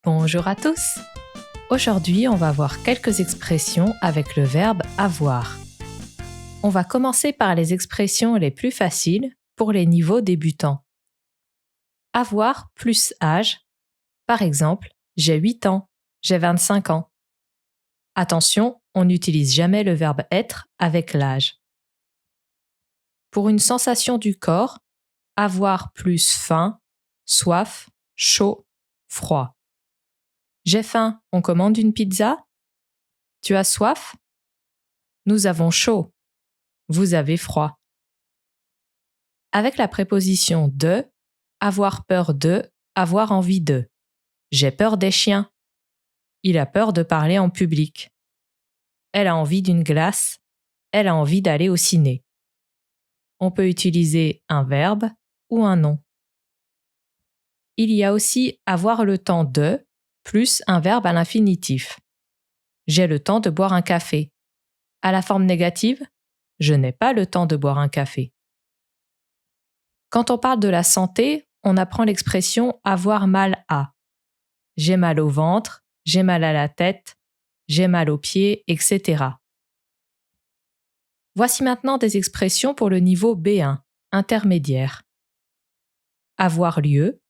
Bonjour à tous! Aujourd'hui, on va voir quelques expressions avec le verbe avoir. On va commencer par les expressions les plus faciles pour les niveaux débutants. Avoir plus âge. Par exemple, j'ai 8 ans, j'ai 25 ans. Attention, on n'utilise jamais le verbe être avec l'âge. Pour une sensation du corps, avoir plus faim, soif, chaud, froid. J'ai faim, on commande une pizza? Tu as soif? Nous avons chaud. Vous avez froid. Avec la préposition de, avoir peur de, avoir envie de. J'ai peur des chiens. Il a peur de parler en public. Elle a envie d'une glace. Elle a envie d'aller au ciné. On peut utiliser un verbe ou un nom. Il y a aussi avoir le temps de plus un verbe à l'infinitif. J'ai le temps de boire un café. À la forme négative, je n'ai pas le temps de boire un café. Quand on parle de la santé, on apprend l'expression avoir mal à. J'ai mal au ventre, j'ai mal à la tête, j'ai mal aux pieds, etc. Voici maintenant des expressions pour le niveau B1, intermédiaire. Avoir lieu,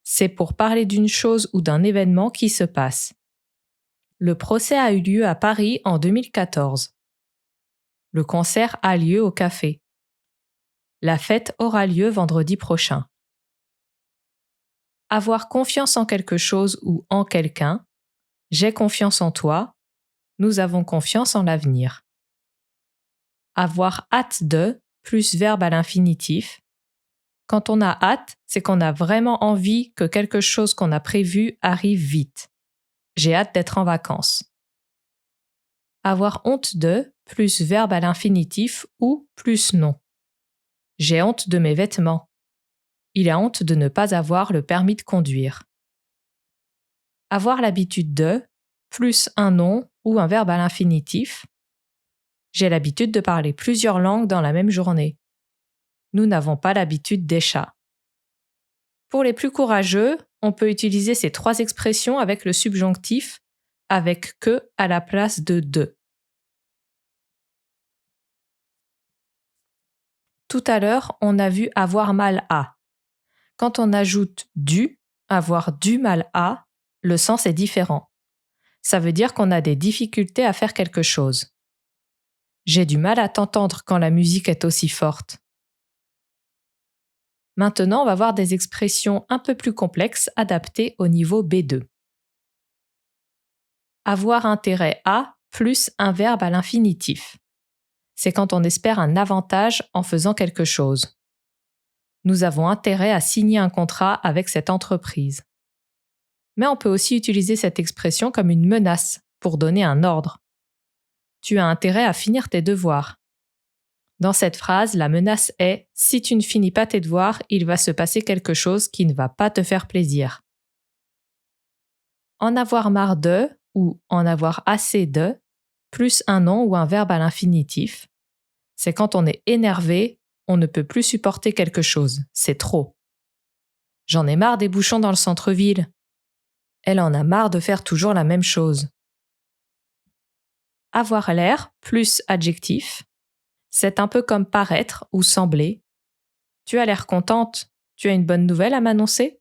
c'est pour parler d'une chose ou d'un événement qui se passe. Le procès a eu lieu à Paris en 2014. Le concert a lieu au café. La fête aura lieu vendredi prochain. Avoir confiance en quelque chose ou en quelqu'un. J'ai confiance en toi. Nous avons confiance en l'avenir. Avoir hâte de plus verbe à l'infinitif. Quand on a hâte, c'est qu'on a vraiment envie que quelque chose qu'on a prévu arrive vite. J'ai hâte d'être en vacances. Avoir honte de plus verbe à l'infinitif ou plus nom. J'ai honte de mes vêtements. Il a honte de ne pas avoir le permis de conduire. Avoir l'habitude de plus un nom ou un verbe à l'infinitif. J'ai l'habitude de parler plusieurs langues dans la même journée. Nous n'avons pas l'habitude des chats. Pour les plus courageux, on peut utiliser ces trois expressions avec le subjonctif avec que à la place de. Tout à l'heure, on a vu avoir mal à. Quand on ajoute du, avoir du mal à, le sens est différent. Ça veut dire qu'on a des difficultés à faire quelque chose. J'ai du mal à t'entendre quand la musique est aussi forte. Maintenant, on va voir des expressions un peu plus complexes adaptées au niveau B2. Avoir intérêt à plus un verbe à l'infinitif. C'est quand on espère un avantage en faisant quelque chose. Nous avons intérêt à signer un contrat avec cette entreprise. Mais on peut aussi utiliser cette expression comme une menace pour donner un ordre. Tu as intérêt à finir tes devoirs. Dans cette phrase, la menace est « si tu ne finis pas tes devoirs, il va se passer quelque chose qui ne va pas te faire plaisir ». En avoir marre de ou en avoir assez de, plus un nom ou un verbe à l'infinitif. C'est quand on est énervé, on ne peut plus supporter quelque chose, c'est trop. J'en ai marre des bouchons dans le centre-ville. Elle en a marre de faire toujours la même chose. Avoir l'air plus adjectif. C'est un peu comme paraître ou sembler. Tu as l'air contente, tu as une bonne nouvelle à m'annoncer?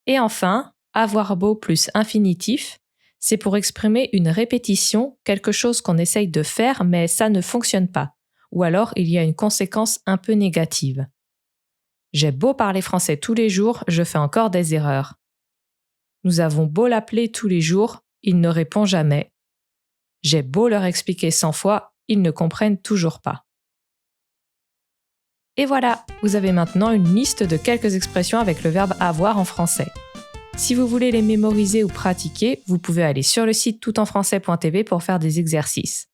Et enfin, avoir beau plus infinitif, c'est pour exprimer une répétition, quelque chose qu'on essaye de faire mais ça ne fonctionne pas, ou alors il y a une conséquence un peu négative. J'ai beau parler français tous les jours, je fais encore des erreurs. Nous avons beau l'appeler tous les jours, il ne répond jamais. J'ai beau leur expliquer 100 fois, ils ne comprennent toujours pas. Et voilà, vous avez maintenant une liste de quelques expressions avec le verbe avoir en français. Si vous voulez les mémoriser ou pratiquer, vous pouvez aller sur le site toutenfrançais.tv pour faire des exercices.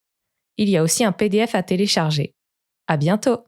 Il y a aussi un PDF à télécharger. À bientôt!